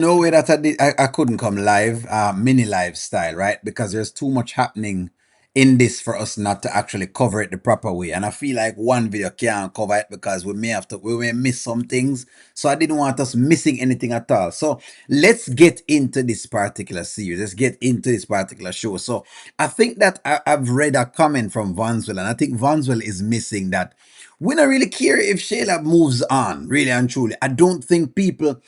No way that I couldn't come live, mini live style, right? Because there's too much happening in this for us not to actually cover it the proper way. And I feel like one video can't cover it because we may miss some things. So I didn't want us missing anything at all. So let's get into this particular series. Let's get into this particular show. So I think that I've read a comment from Vanswell, and I think Vanswell is missing that. We don't really care if Shayla moves on, really and truly. I don't think people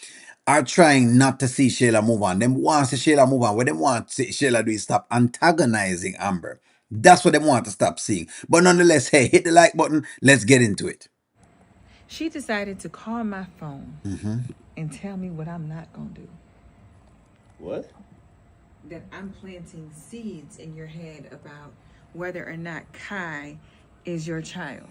are trying not to see Shayla move on. Them want to see Shayla move on. What them want to see Shayla do is stop antagonizing Amber. That's what they want to stop seeing. But nonetheless, hey, hit the like button. Let's get into it. She decided to call my phone Mm-hmm. and tell me what I'm not going to do. What? That I'm planting seeds in your head about whether or not Kai is your child.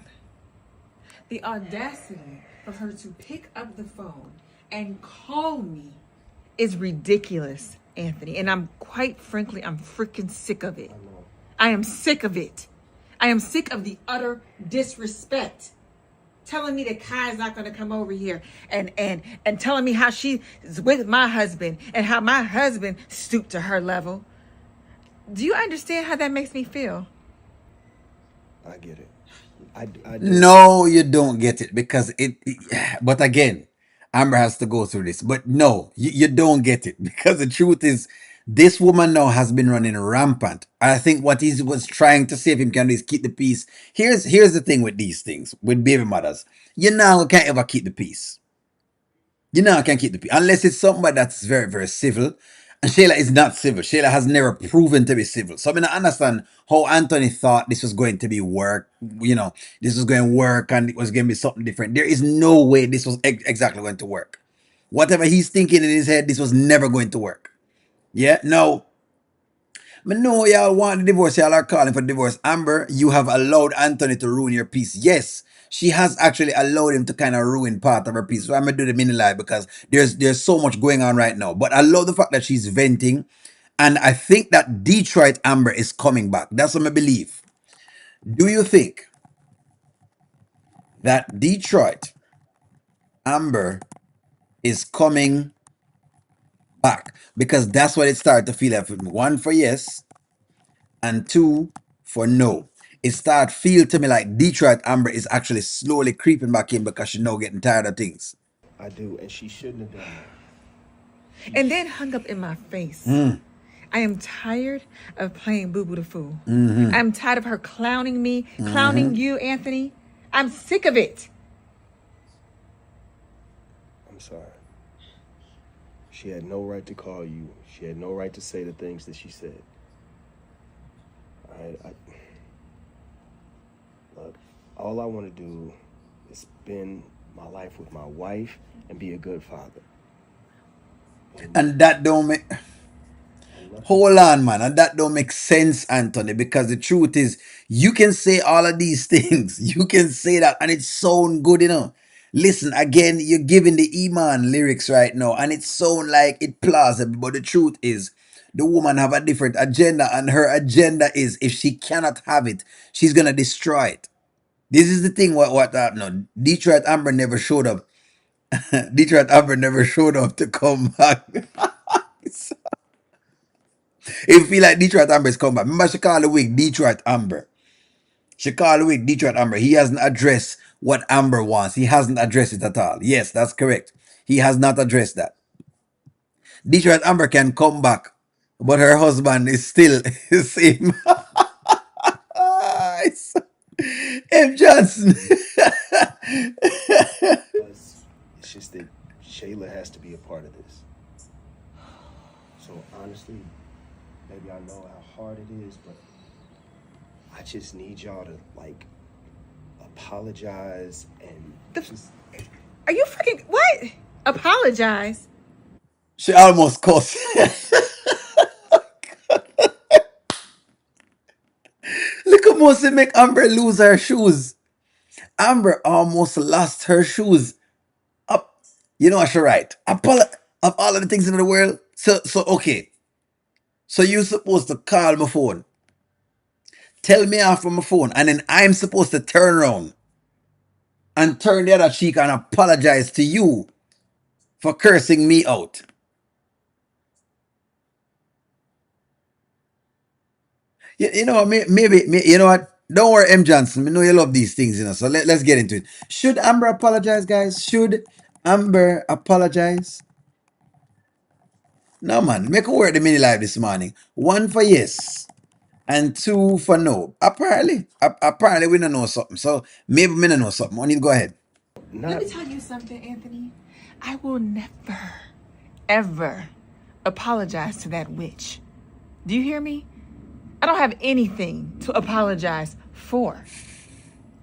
The audacity of her to pick up the phone and call me is ridiculous, Anthony. And I'm quite frankly, I'm freaking sick of it. I am sick of it. I am sick of the utter disrespect. Telling me that Kai's not going to come over here and telling me how she's with my husband and how my husband stooped to her level. Do you understand how that makes me feel? I get it. I do. No, you don't get it because but again, Amber has to go through this. But no, you don't get it because the truth is, this woman now has been running rampant. I think what he was trying to save him can do is keep the peace. Here's the thing with these things with baby mothers. You now can't ever keep the peace. You know I can keep the peace unless it's somebody that's very, very civil. And Shayla is not civil. Shayla has never proven to be civil. So I mean, I understand how Anthony thought this was going to be work. This was going to work and it was going to be something different. There is no way this was exactly going to work. Whatever he's thinking in his head, this was never going to work. Yeah, no. But no, y'all want the divorce. Y'all are calling for divorce. Amber, you have allowed Anthony to ruin your peace. Yes, she has actually allowed him to kind of ruin part of her peace. So I'm gonna do the mini live because there's so much going on right now. But I love the fact that she's venting, and I think that Detroit Amber is coming back. That's what I believe. Do you think that Detroit Amber is coming back? Because that's what it started to feel like for me. One for yes, and two for no. It start feel to me like Detroit Amber is actually slowly creeping back in because she's now getting tired of things. I do, and she shouldn't have done that. And then hung up in my face. Mm, I am tired of playing Boo Boo the Fool. mm-hmm, I'm tired of her clowning me, mm-hmm. clowning you, Anthony. I'm sick of it. I'm sorry. She had no right to call you. She had no right to say the things that she said. I look. All I want to do is spend my life with my wife and be a good father. And And that don't make nothing. hold on, man. And that don't make sense, Anthony, because the truth is you can say all of these things. You can say that and it sound good, Listen, again, you're giving the Iman lyrics right now, and it sound like it plausible, but the truth is the woman have a different agenda, and her agenda is if she cannot have it, she's gonna destroy it. This is the thing. What happened? No, Detroit Amber never showed up. Detroit Amber never showed up to come back. It feel like Detroit Amber's come back. Remember, she called the wig Detroit Amber. She called the wig Detroit Amber. He hasn't addressed what Amber wants. He hasn't addressed it at all. Yes, that's correct. He has not addressed that. Detroit Amber can come back, but her husband is still the same. M. Johnson. It's just that Shayla has to be a part of this. So honestly, baby, I know how hard it is, but I just need y'all to like apologize and The, just are you freaking what? Apologize. She almost cussed. Look at Mosi make Amber lose her shoes. Amber almost lost her shoes. Up, you know what she right? Of all of the things in the world. So okay. So you supposed to call my phone, tell me off from my phone, and then I'm supposed to turn around and turn the other cheek and apologize to you for cursing me out. You know, you know what? Don't worry, M. Johnson. We know you love these things, you know. So let's get into it. Should Amber apologize, guys? Should Amber apologize? No, man. Make her work the mini live this morning. One for yes, and two for no. Apparently, we don't know something. So maybe we don't know something. I need to go ahead. Let Not me tell you something, Anthony. I will never, ever apologize to that witch. Do you hear me? I don't have anything to apologize for.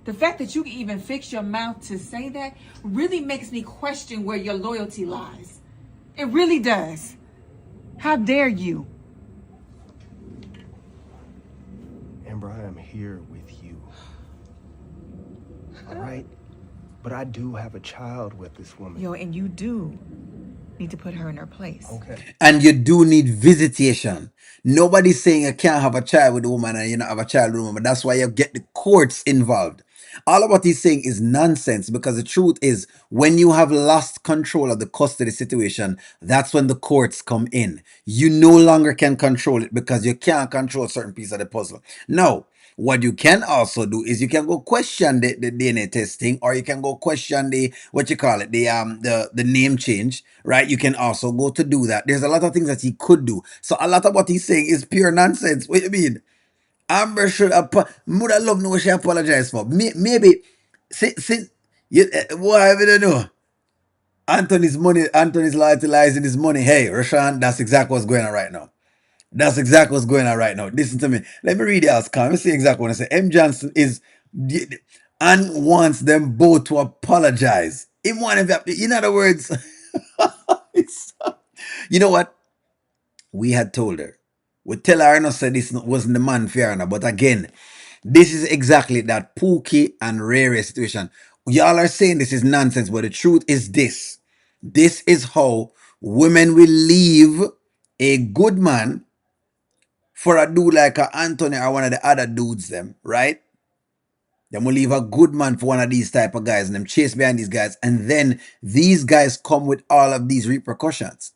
The fact that you can even fix your mouth to say that really makes me question where your loyalty lies. It really does. How dare you? Amber, I am here with you. All right? But I do have a child with this woman. Yo, and you do need to put her in her place. Okay. And you do need visitation. Nobody's saying you can't have a child with a woman and you not have a child with a woman. That's why you get the courts involved. All of what he's saying is nonsense because the truth is when you have lost control of the custody situation, that's when the courts come in. You no longer can control it because you can't control a certain piece of the puzzle. Now, what you can also do is you can go question the DNA testing, or you can go question the what you call it, the name change, right? You can also go to do that. There's a lot of things that he could do. So a lot of what he's saying is pure nonsense. What do you mean? Amber should would I love no she apologize for. Maybe since you why I don't know. Anthony's loyalty lies in his money. Hey, Rashan, that's exactly what's going on right now. That's exactly what's going on right now. Listen to me. Let me read the outcome. Let me see exactly what I say. M. Johnson is and wants them both to apologize. In other words, you know what? We had told her. We tell her no said this wasn't the man fair enough. But again, this is exactly that Pookie and Rare situation. Y'all are saying this is nonsense, but the truth is this. This is how women will leave a good man for a dude like a Anthony or one of the other dudes them, right? Then we leave a good man for one of these type of guys and them chase behind these guys. And then these guys come with all of these repercussions.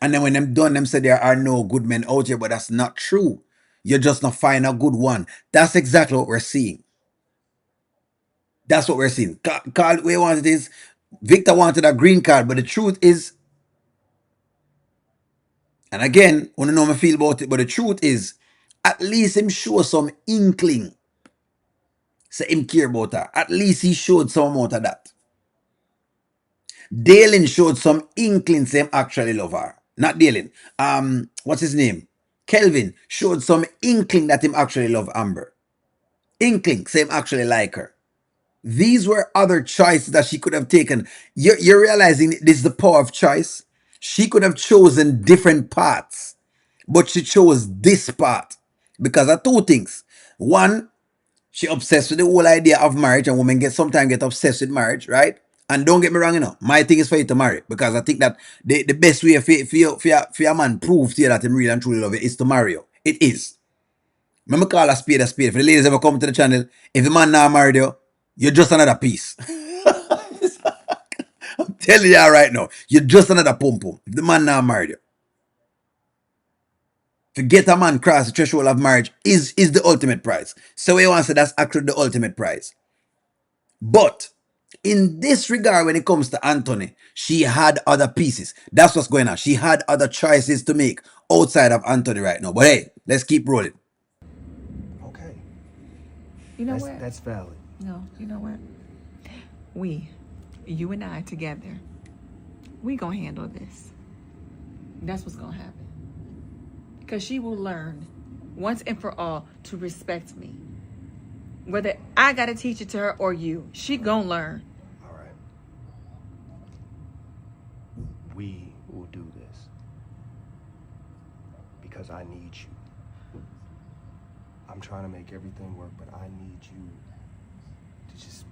And then when them done, them say there are no good men out here, but that's not true. You're just not find a good one. That's exactly what we're seeing. That's what we're seeing. Carl, we wanted is Victor wanted a green card, but the truth is, and again, I don't know how I feel about it, but the truth is, at least him show some inkling. Say him care about her. At least he showed some amount of that. Dalen showed some inkling say him actually love her. Not Dalen. What's his name? Kelvin showed some inkling that him actually love Amber. Inkling, say him actually like her. These were other choices that she could have taken. You're realizing this is the power of choice. She could have chosen different paths, but she chose this path because of two things. One, she obsessed with the whole idea of marriage, and women sometimes get obsessed with marriage, right? And don't get me wrong, my thing is for you to marry because I think that the best way for your man prove to you that he really and truly love you is to marry you. It is. Let me call a spade a spade. If the ladies ever come to the channel, if the man not married you, you're just another piece. I'm telling you right now, you're just another pum pum. If the man not married you, to get a man cross the threshold of marriage is the ultimate prize. So we want to say that's actually the ultimate prize. But in this regard, when it comes to Anthony, she had other pieces. That's what's going on. She had other choices to make outside of Anthony right now. But hey, let's keep rolling. Okay. You know what? That's valid. No, you know what? We, you and I together, we gonna handle this. That's what's gonna happen. Because she will learn once and for all to respect me. Whether I gotta teach it to her or you, she gonna learn. All right. We will do this because I need you. I'm trying to make everything work, but I need you to just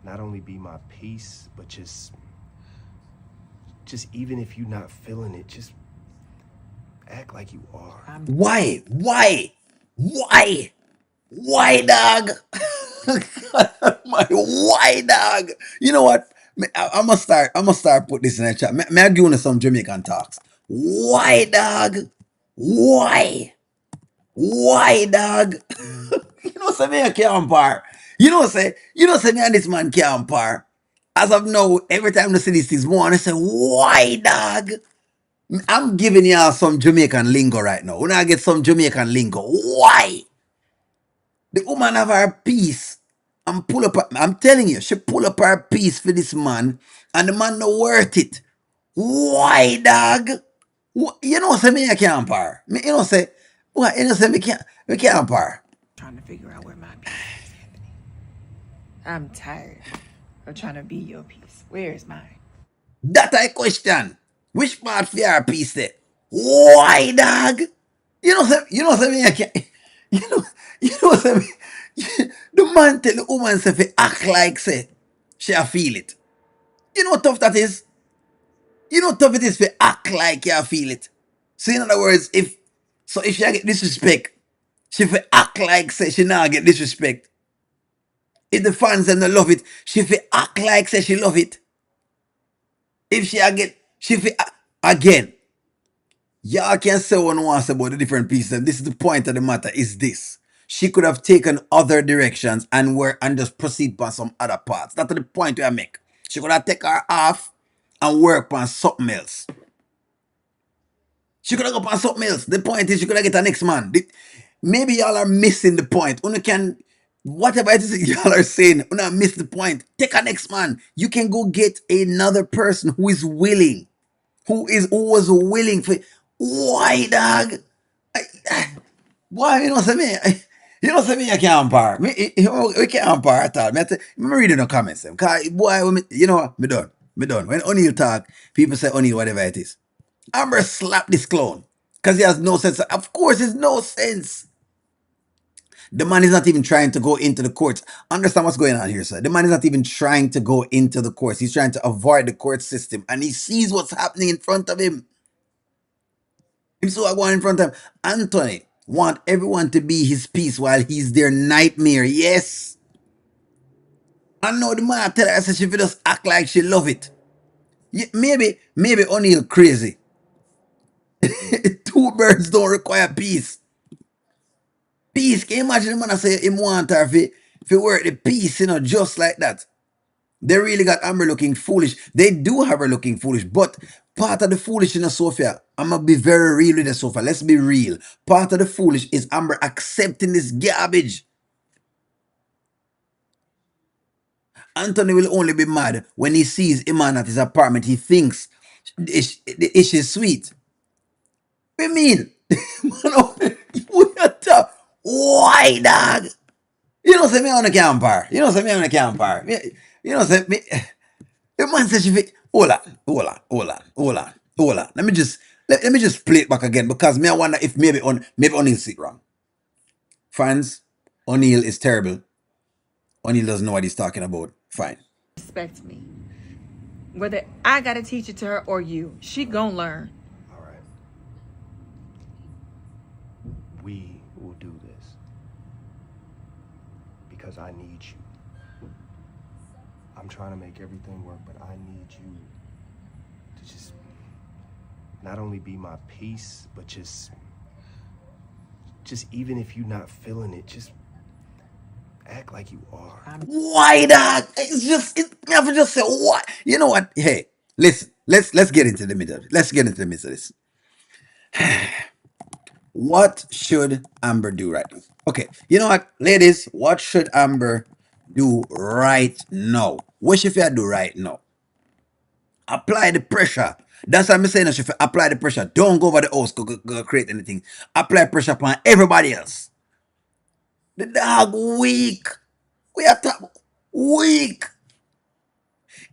not only be my peace, but just even if you're not feeling it, just act like you are. Why? Why, dog? Why, dog? You know what? I must start. Put this in the chat. May I give you some Jamaican talks? Why, dog? Why? Why, dog? You know, say me a can't par. You know, say me and this man can't par. As of now, every time I see these things more, and I say, why, dog? I'm giving y'all some Jamaican lingo right now. When I get some Jamaican lingo, why? The woman have her piece and pull up. I'm telling you, she pull up her piece for this man, and the man not worth it. Why, dog? You know, say me I can't par. You know, say what? You know, say me can't par. Trying to figure out where my piece is, Anthony. I'm tired of trying to be your piece. Where's mine? That I question. Which part for your piece there? Why, dog? You know, say me I can't. You know, say me. The man tell the woman say, fi act like say she a feel it. You know how tough that is? You know how tough it is to act like you feel it. So in other words, if she get disrespect, she fi act like say she now get disrespect. If the fans them not love it, she fi act like say she love it. If she a get she fi again. Y'all can say what one wants about the different pieces. And this is the point of the matter. Is this? She could have taken other directions and just proceed on some other parts. That's the point we I make. She could have taken her off and work on something else. She could have gone on something else. The point is, she could have get a next man. Maybe y'all are missing the point. Una can, whatever it is y'all are saying, una miss the point. Take a next man. You can go get another person who is willing, who was willing for. Why, dog? Why you know say me? You know say me I can't par. We can't par at all. Me reading the comments them. Cause boy, you know what? Me done. Me done. When O'Neal talk, people say O'Neal whatever it is. Amber slap this clown because he has no sense. Of course, it's no sense. The man is not even trying to go into the courts. Understand what's going on here, sir. The man is not even trying to go into the courts. He's trying to avoid the court system, and he sees what's happening in front of him. Him so I go on in front of him. Anthony want everyone to be his peace while he's their nightmare. Yes. I know the man tell her, I said she just act like she love it. Yeah, maybe O'Neal crazy. Two birds don't require peace. Peace. Can you imagine the man say him want her if work the peace, just like that. They really got Amber looking foolish. They do have her looking foolish, but part of the foolishness, Sophia, I'm gonna be very real with the Sophia. Let's be real. Part of the foolish is Amber accepting this garbage. Anthony will only be mad when he sees Iman at his apartment. He thinks the issue is sweet. What do you mean? What the? Why, dog? You know, say me on the camper. You know, say me on the camper. You know, say me. The man says she fit. Hold on. Let me just play it back again because me I wonder if maybe O'Neal see it wrong. Fans, O'Neal is terrible. O'Neal doesn't know what he's talking about. Fine. Respect me. Whether I gotta teach it to her or you, she gonna learn. All right. We will do this because I need you. I'm trying to make everything work, but I need you to just not only be my peace, but just even if you're not feeling it, just act like you are. Why, dog? Me have to just say what? You know what? Hey, listen. Let's get into the middle. Let's get into the middle of this. What should Amber do right now? Okay, you know what, ladies? What should Amber do right now? What should she do right now? Apply the pressure. That's what I'm saying. She apply the pressure. Don't go over the house. Go create anything. Apply pressure upon everybody else. The dog weak. We are weak.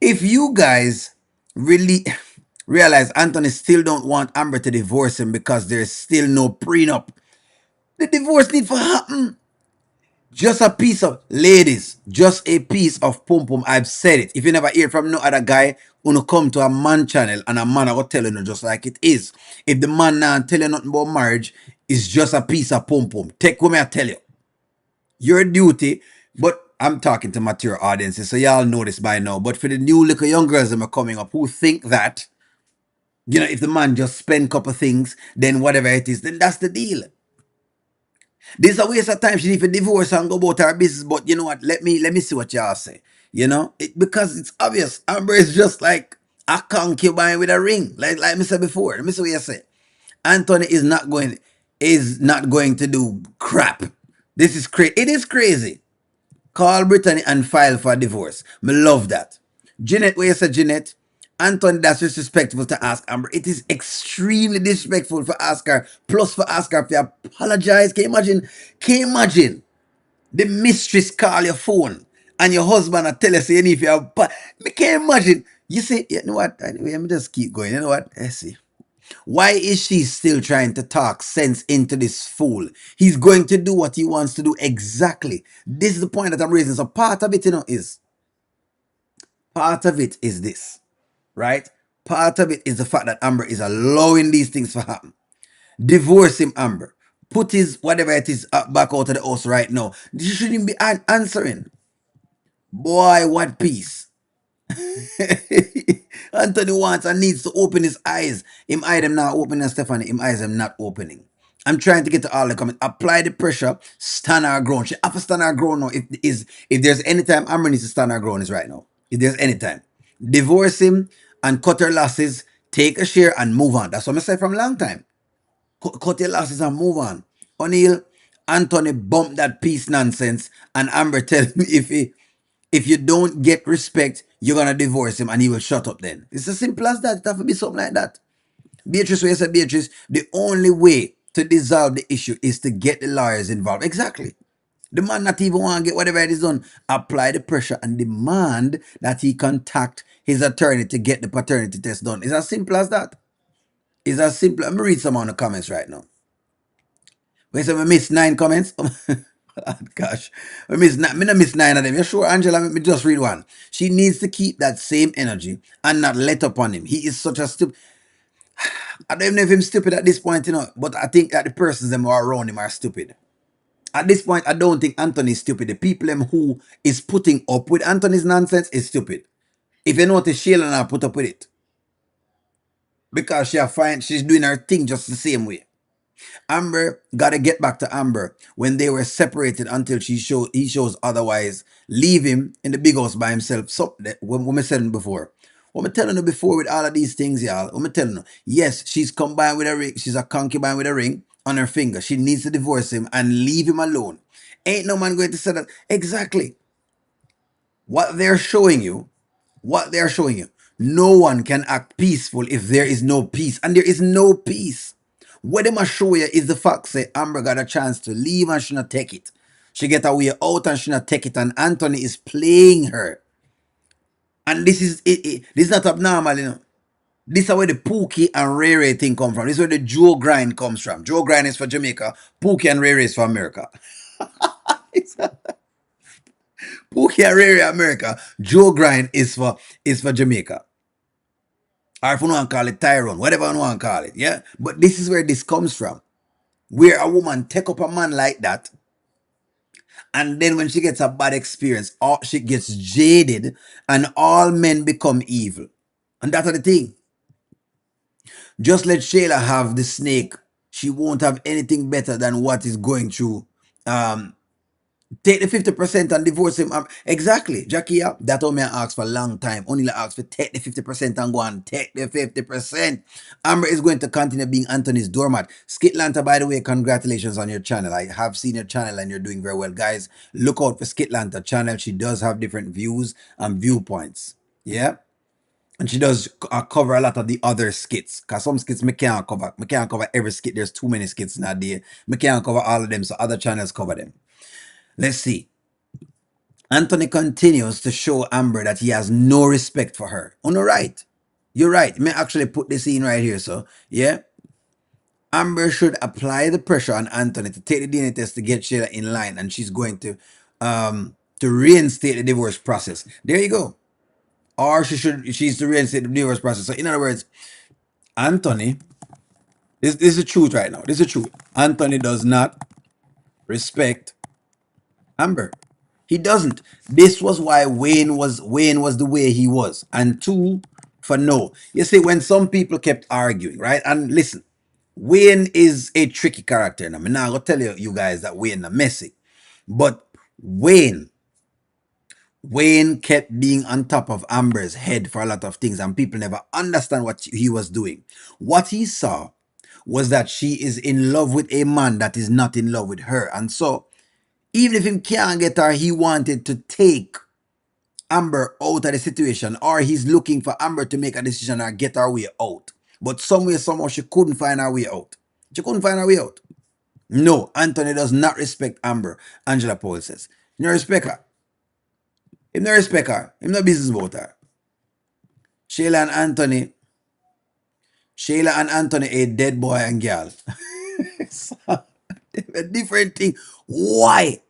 If you guys really realize Anthony still don't want Amber to divorce him because there's still no prenup, the divorce need to happen. Just a piece of, ladies, just a piece of pum pum. I've said it. If you never hear from no other guy, when you come to a man channel and a man will tell you just like it is. If the man now tell you nothing about marriage, it's just a piece of pum pum. Take what me I tell you. Your duty, but I'm talking to mature audiences, so y'all know this by now. But for the new little young girls that are coming up who think that, if the man just spend couple things, then whatever it is, then that's the deal. This is a waste of time. She need to divorce and go about her business. But you know what? Let me see what y'all say. Because it's obvious. Amber is just like a concubine with a ring. Like me said before. Let me see what you say. Anthony is not going to do crap. This is crazy. It is crazy. Call Brittany and file for divorce. Me love that. Jeanette, where you say Jeanette? Anthony, that's disrespectful to ask Amber. It is extremely disrespectful for ask her. Plus for ask her if you apologize. Can you imagine? Can you imagine? The mistress call your phone and your husband and tell you say you need to me can't imagine. You say, you know what? Anyway, let me just keep going. You know what? Let's see. Why is she still trying to talk sense into this fool? He's going to do what he wants to do exactly. This is the point that I'm raising. So part of it is this, right? Part of it is the fact that Amber is allowing these things to happen. Divorce him, Amber. Put his whatever it is back out of the house right now. You shouldn't be answering. Boy, what peace. Anthony wants and needs to open his eyes. Him eye them not opening, Stephanie. Him eyes them not opening. I'm trying to get to all the comments. Apply the pressure. Stand our ground. She have to stand our ground now. If there's any time Amber needs to stand our ground is right now. If there's any time. Divorce him and cut her losses. Take a share and move on. That's what I said from a long time. Cut your losses and move on. O'Neill, Anthony bumped that peace nonsense and Amber tell me if you don't get respect, you're gonna divorce him and he will shut up then. It's as simple as that. It have to be something like that. Beatrice, where you said Beatrice, the only way to dissolve the issue is to get the lawyers involved. Exactly. The man not even want to get whatever it is done. Apply the pressure and demand that he contact his attorney to get the paternity test done. It's as simple as that. It's as simple. Let me read some of the comments right now. Wait, so we missed 9 comments? Oh, gosh. Me not miss 9 of them. You sure, Angela? Let me just read one. She needs to keep that same energy and not let up on him. He is such a stupid. I don't even know if he's stupid at this point, but I think that the persons them who are around him are stupid. At this point, I don't think Anthony is stupid. The people who is putting up with Anthony's nonsense is stupid. If you notice, Shayla now put up with it. Because she's doing her thing just the same way. Amber gotta get back to Amber when they were separated until he shows otherwise. Leave him in the big house by himself. So what I said before. What I'm telling you before with all of these things, y'all. What I'm telling you. Yes, she's combined with a ring. She's a concubine with a ring on her finger. She needs to divorce him and leave him alone. Ain't no man going to say that. Exactly. What they're showing you, no one can act peaceful if there is no peace. And there is no peace. What they must show you is the fact say Amber got a chance to leave and she not take it. She get away out and she not take it. And Anthony is playing her. And this is this is not abnormal. This is where the Pookie and Ray Ray thing come from. This is where the Joe Grind comes from. Joe Grind is for Jamaica. Pookie and Ray Ray is for America. Pookie and Ray Ray America. Joe Grind is for Jamaica. Or if you want to call it Tyrone, whatever you want to call it. Yeah. But this is where this comes from. Where a woman take up a man like that, and then when she gets a bad experience, she gets jaded, and all men become evil. And that's the thing. Just let Shayla have the snake. She won't have anything better than what is going through. Take the 50% and divorce him. Exactly, Jackie. Yeah, that all me asked for a long time. Only asked for take the 50% and go and take the 50%. Amber is going to continue being Anthony's doormat. Skitlanta, by the way, congratulations on your channel. I have seen your channel and you're doing very well. Guys, look out for Skitlanta channel. She does have different views and viewpoints. Yeah. And she does cover a lot of the other skits. Because some skits me can't cover. Me can't cover every skit. There's too many skits in a day. Me can't cover all of them. So other channels cover them. Let's see. Anthony continues to show Amber that he has no respect for her. Oh, no, right. You're right. May actually put this in right here. So, yeah. Amber should apply the pressure on Anthony to take the DNA test to get Shayla in line. And she's going to reinstate the divorce process. There you go. Or she's to reinstate the divorce process. So, in other words, Anthony, this is the truth right now. This is the truth. Anthony does not respect Amber. He doesn't. This was why Wayne was the way he was. And two, for no. You see, when some people kept arguing, right? And listen, Wayne is a tricky character. Now, I'm not gonna tell you guys that Wayne is messy, but Wayne Wayne kept being on top of Amber's head for a lot of things, and people never understand what he was doing. What he saw was that she is in love with a man that is not in love with her, and so even if he can't get her, he wanted to take Amber out of the situation, or he's looking for Amber to make a decision or get her way out. But some way, somehow, she couldn't find her way out. She couldn't find her way out. No, Anthony does not respect Amber, Angela Paul says. He no respect her. He no respect her. He no business about her. Shayla and Anthony, Shayla and Anthony a dead boy and girl. So, a different thing. Why?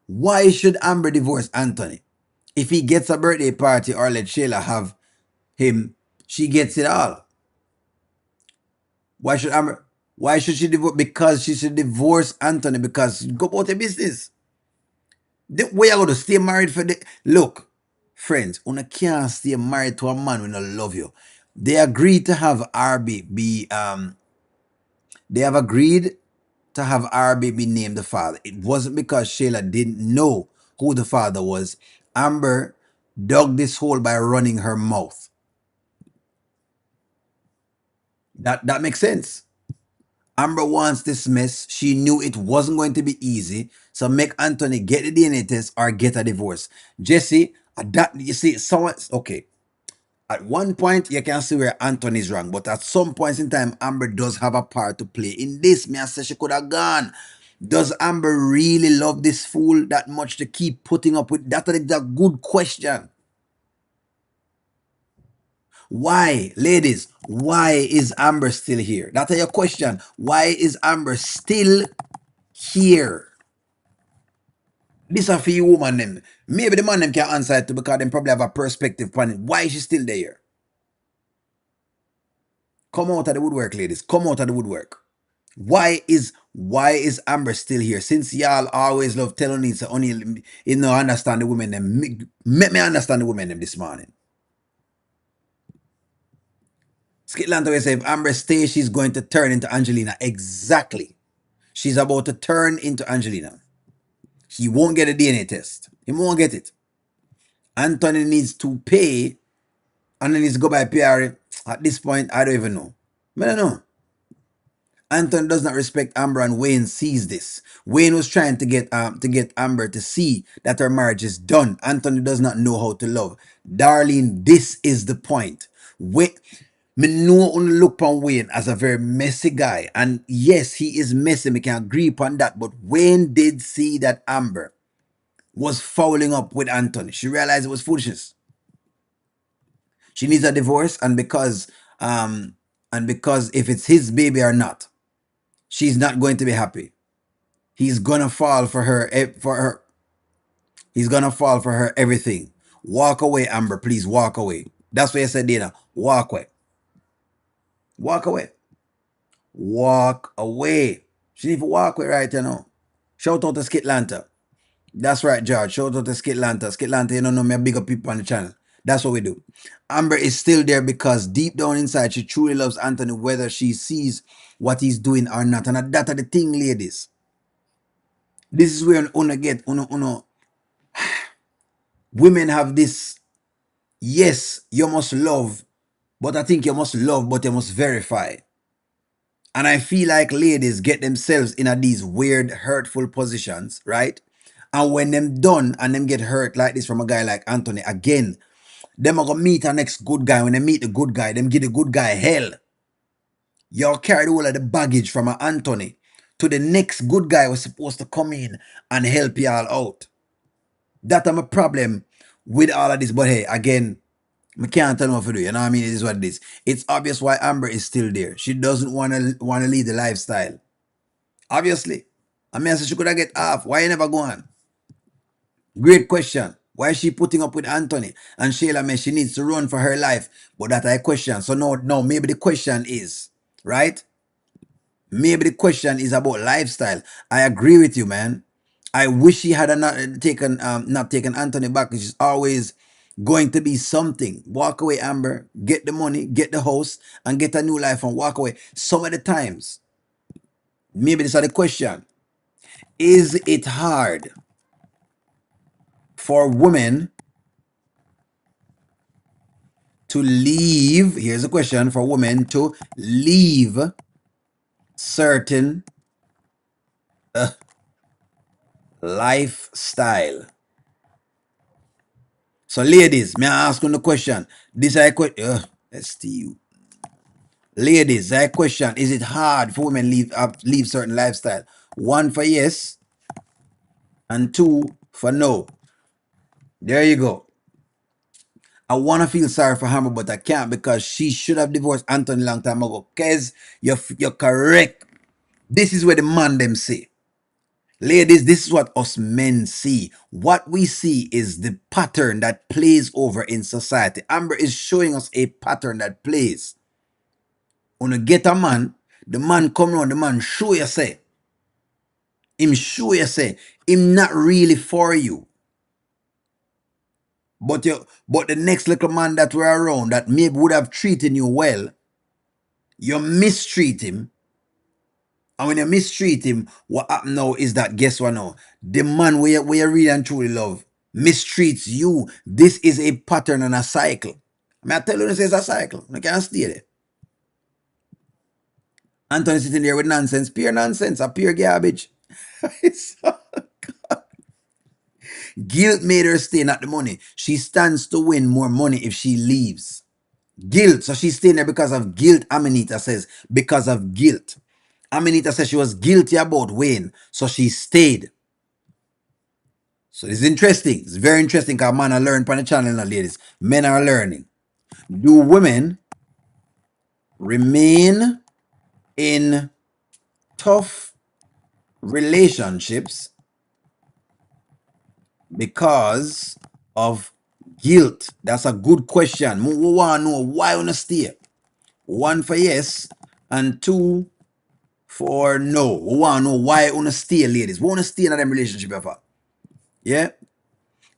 Why should Amber divorce Anthony? If he gets a birthday party or let Shayla have him, she gets it all. Why should Amber? Why should she divorce? Because she should divorce Anthony because go about your business. The way you going to stay married for the look, friends, una can't stay married to a man who don't love you. They agreed to have RB be they have agreed to have RB be named the father. It wasn't because Shayla didn't know who the father was. Amber dug this hole by running her mouth. That makes sense. Amber wants this mess. She knew it wasn't going to be easy. So make Anthony get the DNA test or get a divorce. Jesse, that you see, someone okay. At one point, you can see where Anthony's wrong, but at some points in time, Amber does have a part to play. In this, me I say she could have gone. Does Amber really love this fool that much to keep putting up with? That's a good question. Why, ladies, why is Amber still here? That's your question. Why is Amber still here? This are for you woman them. Maybe the man them can answer it too because they probably have a perspective on it. Why is she still there? Come out of the woodwork, ladies. Come out of the woodwork. Why is Amber still here? Since y'all always love telling me to only understand the women them. Make me understand the women them this morning. Skitland always say if Amber stays, she's going to turn into Angelina. Exactly. She's about to turn into Angelina. He won't get a DNA test. He won't get it. Anthony needs to pay and then needs to go by PR. At this point, I don't even know. I don't know. Anton does not respect Amber and Wayne sees this. Wayne was trying to get Amber to see that her marriage is done. Anthony does not know how to love. Darlene, this is the point. Me know only look upon Wayne as a very messy guy. And yes, he is messy. Me can agree upon that. But Wayne did see that Amber was fouling up with Anthony. She realized it was foolishness. She needs a divorce, and because if it's his baby or not, she's not going to be happy. He's gonna fall for her He's gonna fall for her everything. Walk away, Amber. Please walk away. That's what I said, Dana. Walk away. Walk away. Walk away. She need to walk away right now. Shout out to Skitlanta. That's right, George. Shout out to Skitlanta. Skitlanta, you don't know me, a bigger people on the channel. That's what we do. Amber is still there because deep down inside, she truly loves Anthony, whether she sees what he's doing or not. And that's the thing, ladies. This is where women have this, yes, you must love, but I think you must love, but you must verify. And I feel like ladies get themselves in these weird, hurtful positions, right? And when them done and them get hurt like this from a guy like Anthony, again, them are gonna meet a next good guy. When they meet the good guy, them give the good guy hell. Y'all carried all of the baggage from a Anthony to the next good guy was supposed to come in and help y'all out. That I'm a problem with all of this. But hey, again, I can't tell them what to do. You know what I mean? It is what it is. It's obvious why Amber is still there. She doesn't wanna lead the lifestyle. Obviously. I mean, I said she could have get off. Why you never go on? Great question. Why is she putting up with Anthony? And Shayla man, she needs to run for her life. But that's a question. So no, maybe the question is, right? Maybe the question is about lifestyle. I agree with you, man. I wish he had not taken Anthony back. It's always going to be something. Walk away, Amber. Get the money, get the house, and get a new life and walk away. Some of the times, maybe this is the question. Is it hard for women to leave? Here's a question for women to leave certain lifestyle. So, ladies, may I ask you the question? This is a question. Let's see. Ladies, that question: is it hard for women leave certain lifestyle? One for yes, and two for no. There you go. I want to feel sorry for Hammer, but I can't because she should have divorced Anthony long time ago. Kez, you're correct. This is where the man them say. Ladies, this is what us men see. What we see is the pattern that plays over in society. Amber is showing us a pattern that plays. When you get a man, the man come around, the man show you say, him show you say, him not really for you. But the next little man that were around that maybe would have treated you well, you mistreat him. And when you mistreat him, what happen now is that guess what now? The man where you really and truly love mistreats you. This is a pattern and a cycle. I mean, I tell you this is a cycle. I can't stay there. Anthony sitting there with nonsense, pure nonsense, a pure garbage. Guilt made her stay, not the money. She stands to win more money if she leaves. Guilt. So she's staying there because of guilt, Amanita says. Because of guilt. Amanita says she was guilty about Wayne, so she stayed. So it's interesting. It's very interesting because man are learning on the channel now, ladies. Men are learning. Do women remain in tough relationships because of guilt? That's a good question. We want to know why you want to stay. One for yes, and two for no. We want to know why you want to stay, ladies. We want to stay in that relationship ever. Yeah?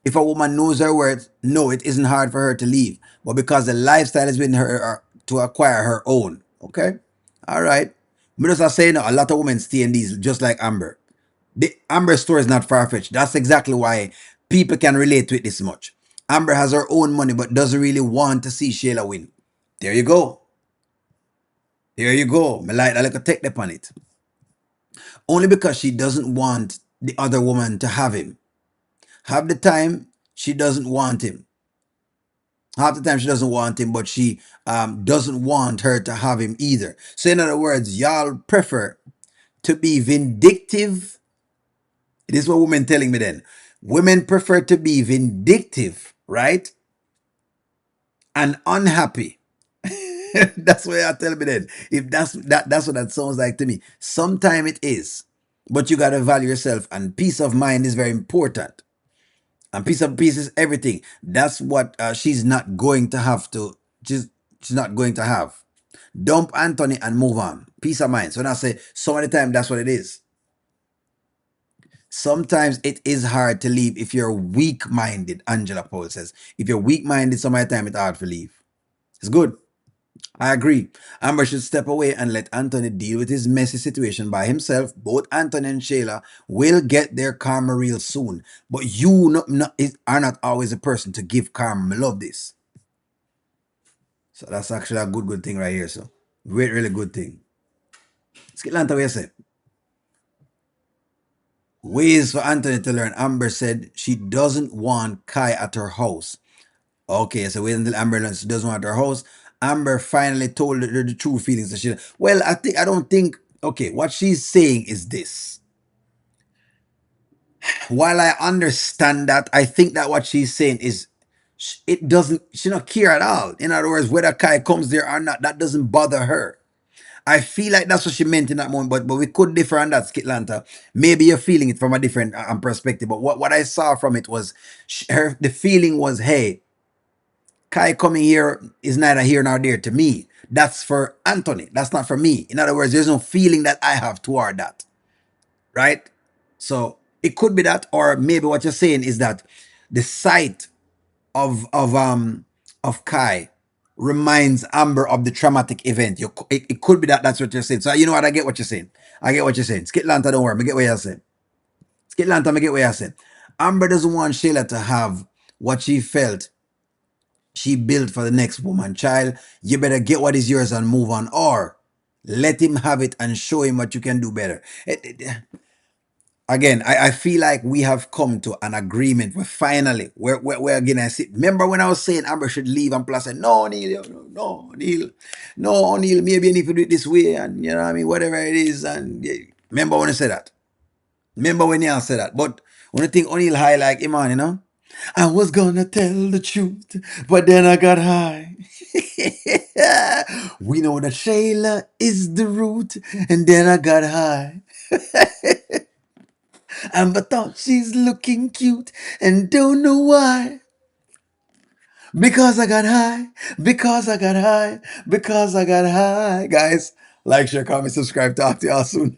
If a woman knows her worth, no, it isn't hard for her to leave. But because the lifestyle has been her to acquire her own. Okay? All right. I'm just saying a lot of women stay in these just like Amber. The Amber story is not far-fetched. That's exactly why people can relate to it this much. Amber has her own money but doesn't really want to see Shayla win. There you go. There you go. Me like that little take up on it. Only because she doesn't want the other woman to have him. Half the time, she doesn't want him. Half the time she doesn't want him, but she doesn't want her to have him either. So in other words, y'all prefer to be vindictive. This is what women telling me then. Women prefer to be vindictive, right? And unhappy. That's what I tell me then. If that's what that sounds like to me. Sometimes it is. But you gotta value yourself, and peace of mind is very important. And peace is everything. That's what she's not going to have to. She's not going to have. Dump Anthony and move on. Peace of mind. So now I say some of the time that's what it is. Sometimes it is hard to leave if you're weak-minded. Angela Paul says, if you're weak-minded, some of the time it's hard to leave. It's good. I agree. Amber should step away and let Anthony deal with his messy situation by himself. Both Anthony and Shayla will get their karma real soon. But you are not always a person to give karma. I love this. So that's actually a good thing right here. So really good thing. Skitlanta, what you say? Ways for Anthony to learn. Amber said she doesn't want Kai at her house. Okay, so wait until Amber learns she doesn't want her house. Amber finally told her the true feelings that she. Well, I don't think. Okay, what she's saying is this. While I understand that, I think that what she's saying is it doesn't. She don't care at all. In other words, whether Kai comes there or not, that doesn't bother her. I feel like that's what she meant in that moment, but we could differ on that, Skitlanta. Maybe you're feeling it from a different perspective, but what I saw from it was the feeling was, hey, Kai coming here is neither here nor there to me. That's for Anthony. That's not for me. In other words, there's no feeling that I have toward that. Right? So it could be that, or maybe what you're saying is that the sight of Kai reminds Amber of the traumatic event. It could be that that's what you're saying. So you know what? I get what you're saying. I get what you're saying. Skitlanta, don't worry. I get what you're saying. Skitlanta, I get what you're saying. Amber doesn't want Shayla to have what she felt she built for the next woman. Child, you better get what is yours and move on, or let him have it and show him what you can do better. Again, I feel like we have come to an agreement. We're finally, we're again. I see. Remember when I was saying Amber should leave, and plus said, no, Neil, no, Neil, no, Neil, maybe you need to do it this way, and you know what I mean, whatever it is. And yeah, remember when I said that? Remember when y'all said that? But when I think O'Neal high like him on, I was gonna tell the truth, but then I got high. We know that Shayla is the root, and then I got high. Amber thought she's looking cute, and don't know why. Because I got high, because I got high, because I got high. Guys, like, share, comment, subscribe. Talk to y'all soon.